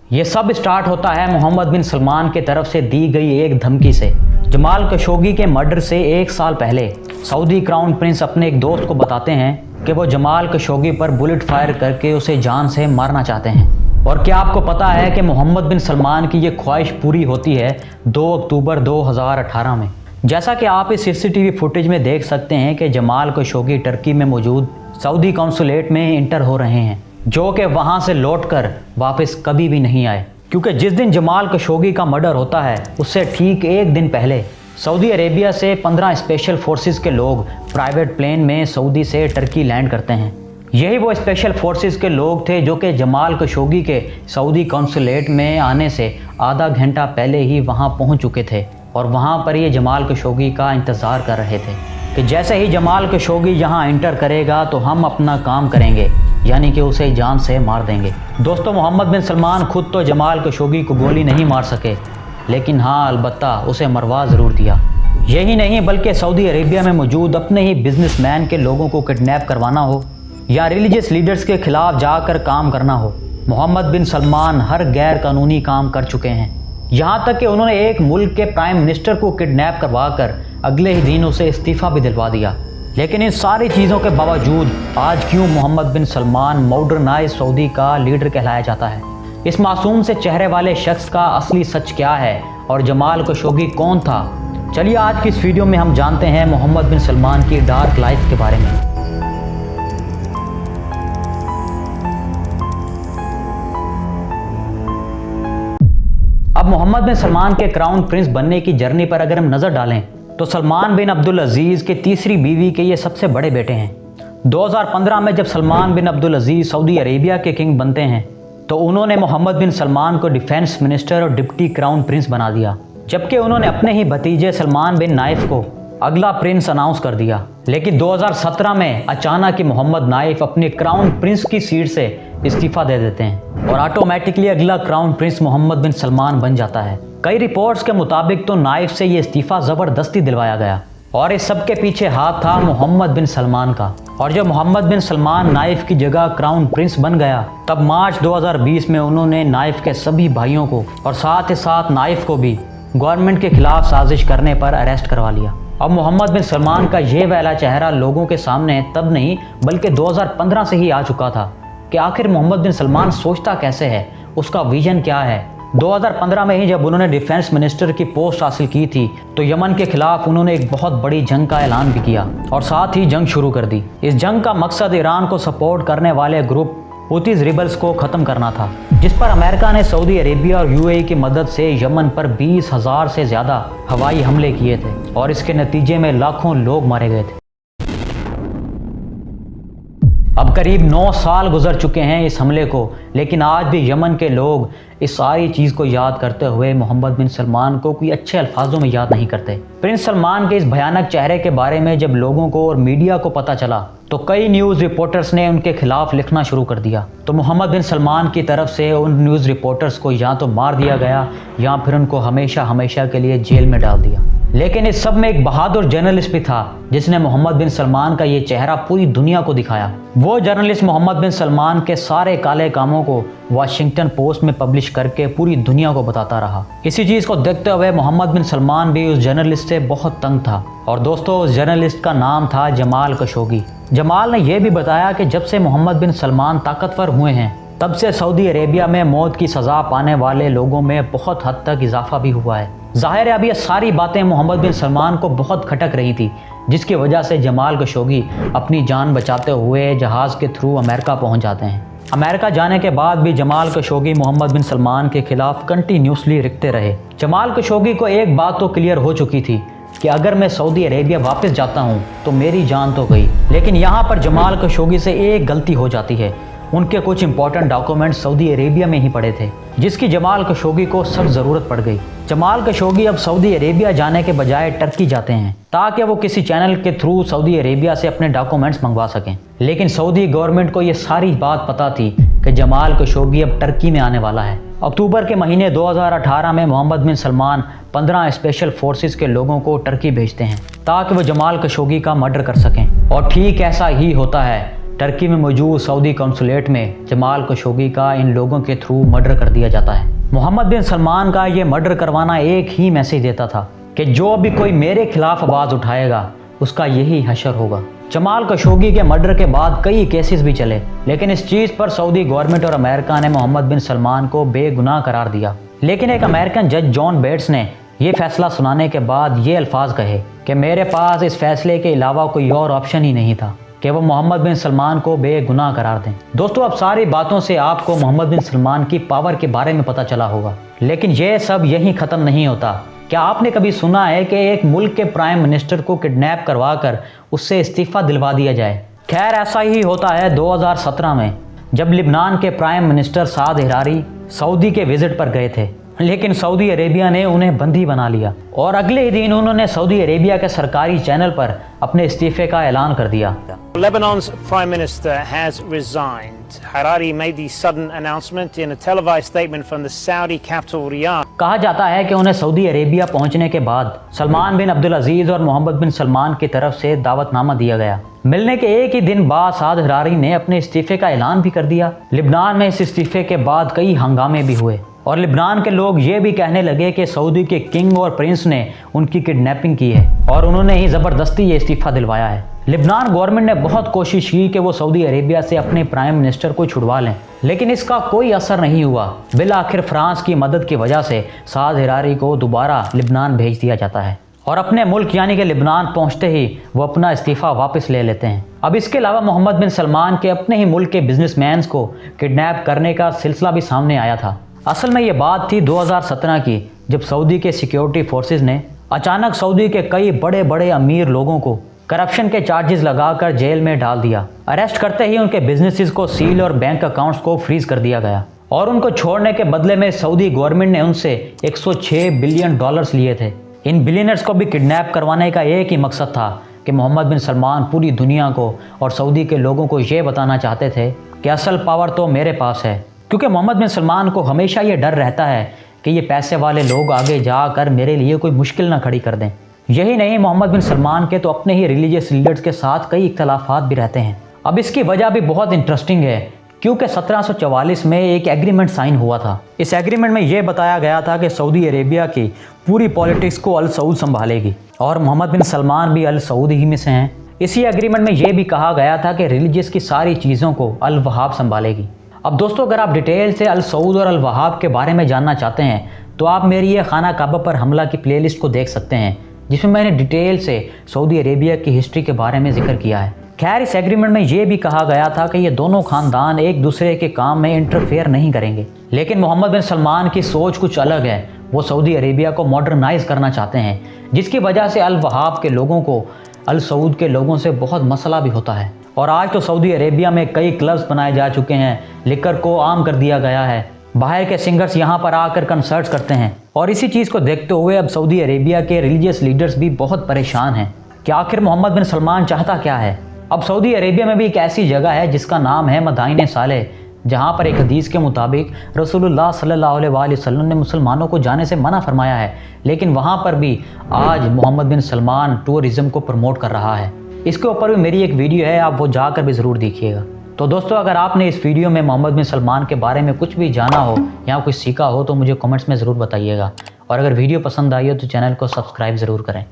ये सब स्टार्ट होता है मोहम्मद बिन सलमान के तरफ से दी गई एक धमकी से। जमाल खशोगी के मर्डर से 1 साल पहले सऊदी क्राउन प्रिंस अपने एक दोस्त को बताते हैं कि वो जमाल खशोगी पर बुलेट फायर करके उसे जान से मारना चाहते हैं। और क्या आपको पता है कि मोहम्मद बिन सलमान की ये ख्वाहिश पूरी होती है 2 अक्टूबर 2018 में। जैसा कि आप इस CCTV फुटेज में देख सकते हैं कि जमाल खशोगी टर्की में मौजूद सऊदी कौंसुलेट में इंटर हो रहे हैं, जो कि वहां से लौटकर वापस कभी भी नहीं आए। क्योंकि जिस दिन जमाल खशोगी का मर्डर होता है उससे ठीक 1 दिन पहले सऊदी अरेबिया से 15 स्पेशल फोर्सेस के लोग प्राइवेट प्लेन में सऊदी से टर्की लैंड करते हैं। यही वो स्पेशल फोर्सेस के लोग थे जो कि जमाल खशोगी के सऊदी कौंसुलेट में आने से आधा घंटा पहले ही वहां पहुंच चुके थे और वहां पर ये जमाल खशोगी का इंतज़ार कर रहे थे कि जैसे ही जमाल खशोगी यहाँ इंटर करेगा तो हम अपना काम करेंगे, यानी कि उसे जान से मार देंगे। दोस्तों, मोहम्मद बिन सलमान खुद तो जमाल खशोगी को गोली नहीं मार सके, लेकिन हाँ अलबत्ता उसे मरवा ज़रूर दिया। यही नहीं बल्कि सऊदी अरेबिया में मौजूद अपने ही बिजनेसमैन के लोगों को किडनैप करवाना हो या रिलीजियस लीडर्स के खिलाफ जाकर काम करना हो, मोहम्मद बिन सलमान हर गैर कानूनी काम कर चुके हैं। यहाँ तक कि उन्होंने एक मुल्क के प्राइम मिनिस्टर को किडनैप करवाकर अगले ही दिन उसे इस्तीफ़ा भी दिलवा दिया। लेकिन इन सारी चीज़ों के बावजूद आज क्यों मोहम्मद बिन सलमान मॉडर्नाइज सऊदी का लीडर कहलाया जाता है? इस मासूम से चेहरे वाले शख्स का असली सच क्या है और जमाल खशोगी कौन था? चलिए आज की इस वीडियो में हम जानते हैं मोहम्मद बिन सलमान की डार्क लाइफ के बारे में। अब मोहम्मद बिन सलमान के क्राउन प्रिंस बनने की जर्नी पर अगर हम नज़र डालें तो सलमान बिन अब्दुल अजीज़ के तीसरी बीवी के ये सबसे बड़े बेटे हैं। 2015 में जब सलमान बिन अब्दुल अजीज़ सऊदी अरेबिया के किंग बनते हैं तो उन्होंने मोहम्मद बिन सलमान को डिफेंस मिनिस्टर और डिप्टी क्राउन प्रिंस बना दिया, जबकि उन्होंने अपने ही भतीजे सलमान बिन नाइफ को अगला प्रिंस अनाउंस कर दिया। लेकिन 2017 में अचानक ही मोहम्मद नाइफ अपनी क्राउन प्रिंस की सीट से इस्तीफ़ा दे देते हैं और ऑटोमेटिकली अगला क्राउन प्रिंस मोहम्मद बिन सलमान बन जाता है। कई रिपोर्ट्स के मुताबिक तो नाइफ से ये इस्तीफ़ा ज़बरदस्ती दिलवाया गया और इस सब के पीछे हाथ था मोहम्मद बिन सलमान का। और जब मोहम्मद बिन सलमान नाइफ की जगह क्राउन प्रिंस बन गया तब मार्च 2020 में उन्होंने नाइफ के सभी भाइयों को और साथ ही साथ नाइफ को भी गवर्नमेंट के खिलाफ साजिश करने पर अरेस्ट करवा लिया। अब मोहम्मद बिन सलमान का ये वाला चेहरा लोगों के सामने तब नहीं बल्कि 2015 से ही आ चुका था कि आखिर मोहम्मद बिन सलमान सोचता कैसे है, उसका विजन क्या है। 2015 में ही जब उन्होंने डिफेंस मिनिस्टर की पोस्ट हासिल की थी तो यमन के खिलाफ उन्होंने एक बहुत बड़ी जंग का ऐलान भी किया और साथ ही जंग शुरू कर दी। इस जंग का मकसद ईरान को सपोर्ट करने वाले ग्रुप हुतीज रिबल्स को ख़त्म करना था, जिस पर अमेरिका ने सऊदी अरेबिया और UAE की मदद से यमन पर 20,000 से ज़्यादा हवाई हमले किए थे और इसके नतीजे में लाखों लोग मारे गए थे। अब करीब 9 साल गुजर चुके हैं इस हमले को, लेकिन आज भी यमन के लोग इस सारी चीज़ को याद करते हुए मोहम्मद बिन सलमान को कोई अच्छे अल्फाजों में याद नहीं करते। प्रिंस सलमान के इस भयानक चेहरे के बारे में जब लोगों को और मीडिया को पता चला तो कई न्यूज़ रिपोर्टर्स ने उनके खिलाफ लिखना शुरू कर दिया। तो मोहम्मद बिन सलमान की तरफ से उन न्यूज़ रिपोर्टर्स को या तो मार दिया गया या फिर उनको हमेशा हमेशा के लिए जेल में डाल दिया। लेकिन इस सब में एक बहादुर जर्नलिस्ट भी था जिसने मोहम्मद बिन सलमान का ये चेहरा पूरी दुनिया को दिखाया। वो जर्नलिस्ट मोहम्मद बिन सलमान के सारे काले कामों को वाशिंगटन पोस्ट में पब्लिश करके पूरी दुनिया को बताता रहा। इसी चीज़ को देखते हुए मोहम्मद बिन सलमान भी उस जर्नलिस्ट से बहुत तंग था और दोस्तों उस जर्नलिस्ट का नाम था जमाल खशोगी। जमाल ने यह भी बताया कि जब से मोहम्मद बिन सलमान ताकतवर हुए हैं तब से सऊदी अरेबिया में मौत की सज़ा पाने वाले लोगों में बहुत हद तक इजाफा भी हुआ है। जाहिर है अब ये सारी बातें मोहम्मद बिन सलमान को बहुत खटक रही थी, जिसकी वजह से जमाल खशोगी अपनी जान बचाते हुए जहाज़ के थ्रू अमेरिका पहुंच जाते हैं। अमेरिका जाने के बाद भी जमाल खशोगी मोहम्मद बिन सलमान के खिलाफ कंटिन्यूसली लिखते रहे। जमाल खशोगी को एक बात तो क्लियर हो चुकी थी कि अगर मैं सऊदी अरेबिया वापस जाता हूं तो मेरी जान तो गई। लेकिन यहाँ पर जमाल खशोगी से एक गलती हो जाती है, उनके कुछ इंपॉर्टेंट डॉक्यूमेंट सऊदी अरेबिया में ही पड़े थे, जिसकी जमाल खशोगी को सख्त ज़रूरत पड़ गई। जमाल खशोगी अब सऊदी अरेबिया जाने के बजाय टर्की जाते हैं ताकि वो किसी चैनल के थ्रू सऊदी अरेबिया से अपने डॉक्यूमेंट्स मंगवा सकें। लेकिन सऊदी गवर्नमेंट को ये सारी बात पता थी कि जमाल खशोगी अब टर्की में आने वाला है। अक्टूबर के महीने 2018 में मोहम्मद बिन सलमान 15 स्पेशल फोर्सेस के लोगों को टर्की भेजते हैं ताकि वो जमाल खशोगी का मर्डर कर सकें। और ठीक ऐसा ही होता है। टर्की में मौजूद सऊदी कौंसुलेट में जमाल खशोगी का इन लोगों के थ्रू मर्डर कर दिया जाता है। मोहम्मद बिन सलमान का ये मर्डर करवाना एक ही मैसेज देता था कि जो भी कोई मेरे खिलाफ आवाज़ उठाएगा उसका यही हशर होगा। जमाल खशोगी के मर्डर के बाद कई केसेस भी चले, लेकिन इस चीज़ पर सऊदी गवर्नमेंट और अमेरिका ने मोहम्मद बिन सलमान को बेगुनाह करार दिया। लेकिन एक अमेरिकन जज जॉन बेट्स ने यह फैसला सुनाने के बाद ये अल्फाज कहे कि मेरे पास इस फैसले के अलावा कोई और ऑप्शन ही नहीं था कि वो मोहम्मद बिन सलमान को बेगुनाह करार दें। दोस्तों, अब सारी बातों से आपको मोहम्मद बिन सलमान की पावर के बारे में पता चला होगा, लेकिन यह सब यहीं ख़त्म नहीं होता। क्या आपने कभी सुना है कि एक मुल्क के प्राइम मिनिस्टर को किडनैप करवा कर उससे इस्तीफ़ा दिलवा दिया जाए? खैर, ऐसा ही होता है 2017 में, जब लिबनान के प्राइम मिनिस्टर साद हिरारी सऊदी के विजिट पर गए थे, लेकिन सऊदी अरेबिया ने उन्हें बंदी बना लिया और अगले ही दिन उन्होंने सऊदी अरेबिया के सरकारी चैनल पर अपने इस्तीफे का ऐलान कर दिया। Lebanon's Prime Minister has resigned. Harari made the sudden announcement in a televised statement from the Saudi capital Riyadh. कहा जाता है कि उन्हें सऊदी अरेबिया पहुंचने के बाद सलमान बिन अब्दुल अजीज और मोहम्मद बिन सलमान की तरफ से दावतनामा दिया गया। मिलने के एक ही दिन बाद साद हिरारी ने अपने इस्तीफे का ऐलान भी कर दिया। लिबनान में इस इस्तीफे के बाद कई हंगामे भी हुए और लिबनान के लोग ये भी कहने लगे कि सऊदी के किंग और प्रिंस ने उनकी किडनैपिंग की है और उन्होंने ही ज़बरदस्ती ये इस्तीफ़ा दिलवाया है। लिबनान गवर्नमेंट ने बहुत कोशिश की कि वो सऊदी अरेबिया से अपने प्राइम मिनिस्टर को छुड़वा लें, लेकिन इसका कोई असर नहीं हुआ। बिल आखिर फ्रांस की मदद की वजह से साद हिरारी को दोबारा लिबनान भेज दिया जाता है और अपने मुल्क यानी कि लिबनान पहुंचते ही वो अपना इस्तीफ़ा वापस ले लेते हैं। अब इसके अलावा मोहम्मद बिन सलमान के अपने ही मुल्क के बिजनेसमैन को किडनैप करने का सिलसिला भी सामने आया था। असल में ये बात थी 2017 की, जब सऊदी के सिक्योरिटी फोर्सेस ने अचानक सऊदी के कई बड़े बड़े अमीर लोगों को करप्शन के चार्जेस लगाकर जेल में डाल दिया। अरेस्ट करते ही उनके बिजनेसेस को सील और बैंक अकाउंट्स को फ्रीज कर दिया गया और उनको छोड़ने के बदले में सऊदी गवर्नमेंट ने उनसे 106 बिलियन डॉलर्स लिए थे। इन बिलियनर्स को भी किडनैप करवाने का एक ही मकसद था कि मोहम्मद बिन सलमान पूरी दुनिया को और सऊदी के लोगों को ये बताना चाहते थे कि असल पावर तो मेरे पास है, क्योंकि मोहम्मद बिन सलमान को हमेशा ये डर रहता है कि ये पैसे वाले लोग आगे जाकर मेरे लिए कोई मुश्किल ना खड़ी कर दें। यही नहीं, मोहम्मद बिन सलमान के तो अपने ही रिलीजियस लीडर्स के साथ कई इख्तलाफात भी रहते हैं। अब इसकी वजह भी बहुत इंटरेस्टिंग है, क्योंकि 1744 में एक एग्रीमेंट साइन हुआ था। इस एग्रीमेंट में ये बताया गया था कि सऊदी अरेबिया की पूरी पॉलिटिक्स को अल सऊद संभालेगी और मोहम्मद बिन सलमान भी अल सऊद ही में से हैं। इसी एग्रीमेंट में ये भी कहा गया था कि रिलीजियस की सारी चीज़ों को अल वहाब संभालेगी। अब दोस्तों, अगर आप डिटेल से अल सऊद और अल वहाब के बारे में जानना चाहते हैं तो आप मेरी ये खाना काबा पर हमला की प्लेलिस्ट को देख सकते हैं, जिसमें मैंने डिटेल से सऊदी अरेबिया की हिस्ट्री के बारे में जिक्र किया है। खैर, इस एग्रीमेंट में ये भी कहा गया था कि ये दोनों खानदान एक दूसरे के काम में इंटरफेयर नहीं करेंगे, लेकिन मोहम्मद बिन सलमान की सोच कुछ अलग है। वो सऊदी अरेबिया को मॉडर्नाइज करना चाहते हैं, जिसकी वजह से अल वहाब के लोगों को अल सऊद के लोगों से बहुत मसला भी होता है। और आज तो सऊदी अरेबिया में कई क्लब्स बनाए जा चुके हैं, लिकर को आम कर दिया गया है, बाहर के सिंगर्स यहाँ पर आकर कंसर्ट्स करते हैं और इसी चीज़ को देखते हुए अब सऊदी अरेबिया के रिलीजियस लीडर्स भी बहुत परेशान हैं कि आखिर मोहम्मद बिन सलमान चाहता क्या है। अब सऊदी अरेबिया में भी एक ऐसी जगह है जिसका नाम है मदाइन साले, जहाँ पर एक हदीस के मुताबिक रसूलुल्लाह सल्लल्लाहु अलैहि वसल्लम ने मुसलमानों को जाने से मना फरमाया है, लेकिन वहाँ पर भी आज मोहम्मद बिन सलमान टूरिज़्म को प्रमोट कर रहा है। इसके ऊपर भी मेरी एक वीडियो है, आप वो जाकर भी ज़रूर देखिएगा। तो दोस्तों, अगर आपने इस वीडियो में मोहम्मद बिन सलमान के बारे में कुछ भी जाना हो या कुछ सीखा हो तो मुझे कमेंट्स में ज़रूर बताइएगा, और अगर वीडियो पसंद आई हो तो चैनल को सब्सक्राइब ज़रूर करें।